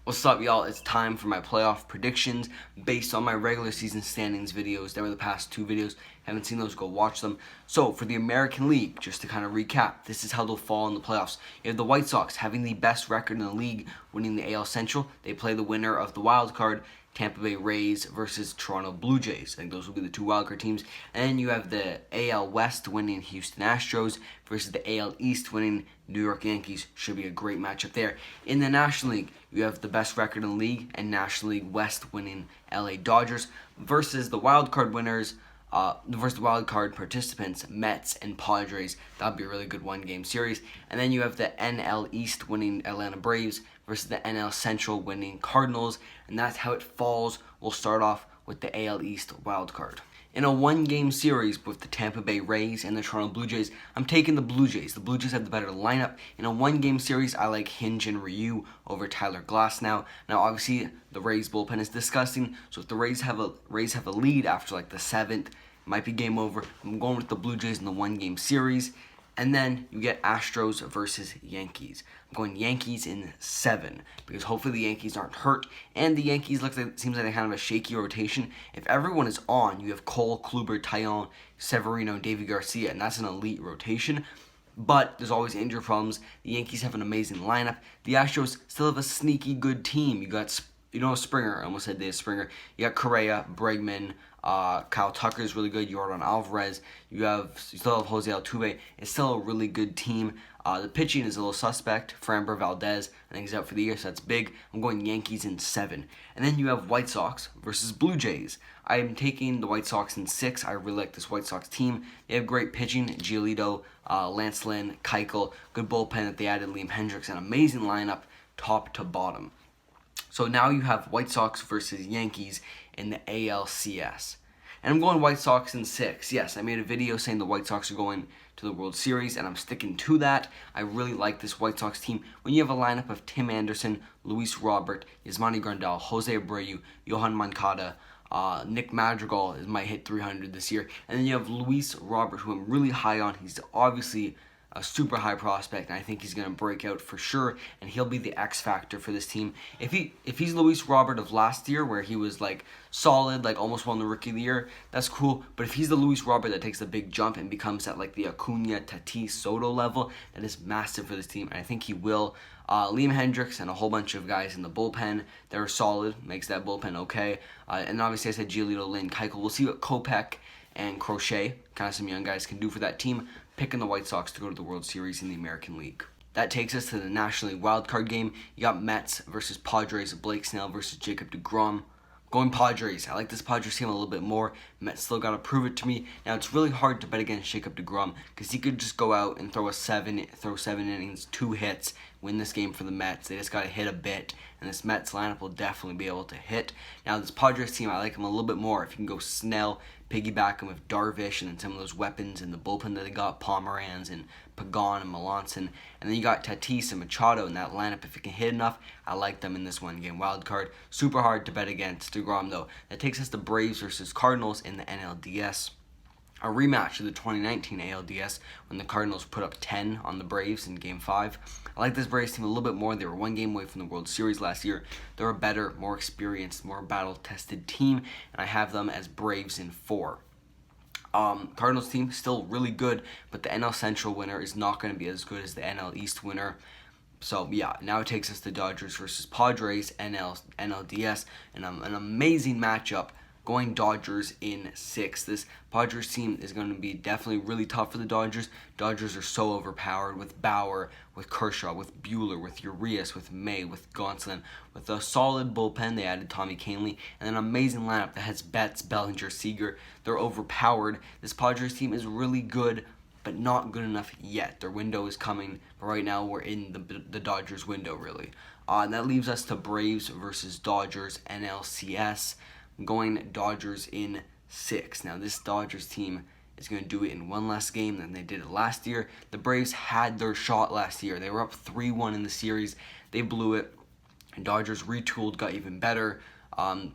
What's up, y'all? It's time for my playoff predictions based on my regular season standings videos. There were the past two videos. Haven't seen those, go watch them. So, for the American League, just to kind of recap, this is how they'll fall in the playoffs. You have the White Sox having the best record in the league, winning the AL Central. They play the winner of the wild card, Tampa Bay Rays versus Toronto Blue Jays. I think those will be the two wildcard teams. And then you have the AL West winning Houston Astros versus the AL East winning New York Yankees. Should be a great matchup there. In the National League, you have the best record in the league and National League West winning LA Dodgers versus the wildcard winners, versus the wildcard participants, Mets and Padres. That'll be a really good one-game series. And then you have the NL East winning Atlanta Braves versus the NL Central winning Cardinals. And that's how it falls. We'll start off with the AL East wildcard. In a one-game series with the Tampa Bay Rays and the Toronto Blue Jays, I'm taking the Blue Jays. The Blue Jays have the better lineup. In a one-game series, I like Hinge and Ryu over Tyler Glasnow. Now, obviously, the Rays bullpen is disgusting, so if the Rays have a lead after like the seventh, it might be game over. I'm going with the Blue Jays in the one-game series. And then you get Astros versus Yankees. I'm going Yankees in 7 because hopefully the Yankees aren't hurt. And the Yankees seems like they have a shaky rotation. If everyone is on, you have Cole, Kluber, Taillon, Severino, David Garcia, and that's an elite rotation. But there's always injury problems. The Yankees have an amazing lineup. The Astros still have a sneaky good team. You got Springer. I almost said Dave Springer. You got Correa, Bregman, Kyle Tucker is really good. Yordan Alvarez. You still have Jose Altuve. It's still a really good team. The pitching is a little suspect. Framber Valdez, I think he's out for the year, so that's big. I'm going Yankees in 7. And then you have White Sox versus Blue Jays. I am taking the White Sox in 6. I really like this White Sox team. They have great pitching. Giolito, Lance Lynn, Keuchel. Good bullpen that they added. Liam Hendricks. An amazing lineup, top to bottom. So now you have White Sox versus Yankees in the ALCS. And I'm going White Sox in 6. Yes, I made a video saying the White Sox are going to the World Series, and I'm sticking to that. I really like this White Sox team. When you have a lineup of Tim Anderson, Luis Robert, Yasmani Grandal, Jose Abreu, Johan Moncada, Nick Madrigal might hit 300 this year. And then you have Luis Robert, who I'm really high on. He's obviously a super high prospect, and I think he's going to break out for sure, and he'll be the X factor for this team. If he's Luis Robert of last year, where he was like solid, like almost won the Rookie of the Year, that's cool. But if he's the Luis Robert that takes the big jump and becomes at like the Acuna, Tatis, Soto level, that is massive for this team, and I think he will. Liam Hendricks and a whole bunch of guys in the bullpen that are solid, makes that bullpen okay. And obviously I said Giolito, Lynn, Keuchel. We'll see what Kopech and Crochet, kind of some young guys, can do for that team. Picking the White Sox to go to the World Series in the American League. That takes us to the National League wildcard game. You got Mets versus Padres, Blake Snell versus Jacob deGrom. Going Padres. I like this Padres team a little bit more. Mets still got to prove it to me. Now, it's really hard to bet against Jacob deGrom because he could just go out and throw 7 innings, 2 hits, win this game for the Mets. They just got to hit a bit, and this Mets lineup will definitely be able to hit. Now, this Padres team, I like them a little bit more. If you can go Snell, piggyback them with Darvish, and then some of those weapons in the bullpen that they got, Pomeranz and Pagan and Melanson. And then you got Tatis and Machado in that lineup. If it can hit enough, I like them in this one-game wild card. Super hard to bet against deGrom, though. That takes us to Braves versus Cardinals in the NLDS. A rematch of the 2019 ALDS when the Cardinals put up 10 on the Braves in Game 5. I like this Braves team a little bit more. They were one game away from the World Series last year. They're a better, more experienced, more battle-tested team, and I have them as Braves in 4. Cardinals team still really good, but the NL Central winner is not going to be as good as the NL East winner. So, yeah, now it takes us to Dodgers versus Padres, NLDS, and an amazing matchup. Going Dodgers in 6. This Padres team is going to be definitely really tough for the Dodgers. Dodgers are so overpowered with Bauer, with Kershaw, with Buehler, with Urias, with May, with Gonsolin. With a solid bullpen, they added Tommy Kahnle, and an amazing lineup that has Betts, Bellinger, Seager. They're overpowered. This Padres team is really good, but not good enough yet. Their window is coming, but right now we're in the Dodgers window, really. And that leaves us to Braves versus Dodgers, NLCS. Going Dodgers in 6. Now, this Dodgers team is going to do it in one less game than they did it last year. The Braves had their shot last year. They were up 3-1 in the series. They blew it. Dodgers retooled, got even better.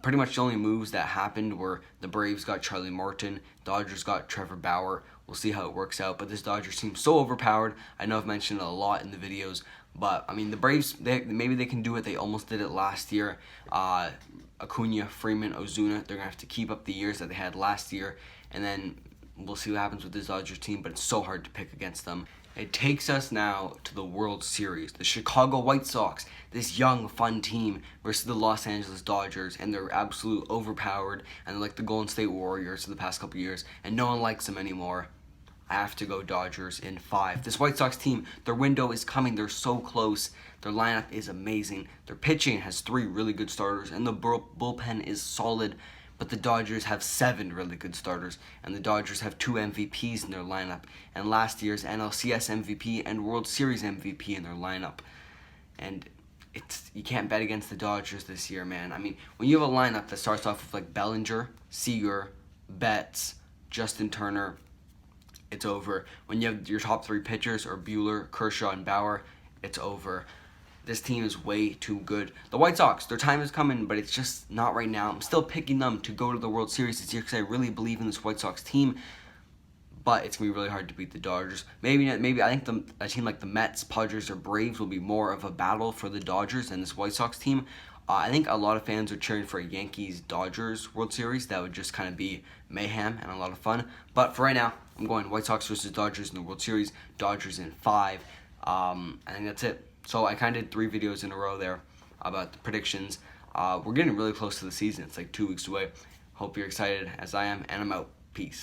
Pretty much the only moves that happened were the Braves got Charlie Morton, Dodgers got Trevor Bauer. We'll see how it works out. But this Dodgers team is so overpowered. I know I've mentioned it a lot in the videos, But I mean, the Braves, maybe they can do it. They almost did it last year. Acuna, Freeman, Ozuna, they're gonna have to keep up the years that they had last year, and then we'll see what happens with this Dodgers team. But it's so hard to pick against them. It takes us now to the World Series. The Chicago White Sox, this young, fun team, versus the Los Angeles Dodgers, and they're absolute overpowered, and they're like the Golden State Warriors for the past couple years, and no one likes them anymore. I have to go Dodgers in 5. This White Sox team, their window is coming. They're so close. Their lineup is amazing. Their pitching has 3 really good starters, and the bullpen is solid. But the Dodgers have 7 really good starters, and the Dodgers have 2 MVPs in their lineup, and last year's NLCS MVP and World Series MVP in their lineup. And you can't bet against the Dodgers this year, man. I mean, when you have a lineup that starts off with like Bellinger, Seager, Betts, Justin Turner, it's over. When you have your top 3 pitchers are Buehler, Kershaw, and Bauer, it's over. This team is way too good. The White Sox, their time is coming, but it's just not right now. I'm still picking them to go to the World Series this year because I really believe in this White Sox team. But it's going to be really hard to beat the Dodgers. Maybe I think a team like the Mets, Padres, or Braves will be more of a battle for the Dodgers than this White Sox team. I think a lot of fans are cheering for a Yankees-Dodgers World Series. That would just kind of be mayhem and a lot of fun. But for right now, I'm going White Sox versus Dodgers in the World Series. Dodgers in 5. I think that's it. So I kind of did 3 videos in a row there about the predictions. We're getting really close to the season. It's like 2 weeks away. Hope you're excited as I am, and I'm out. Peace.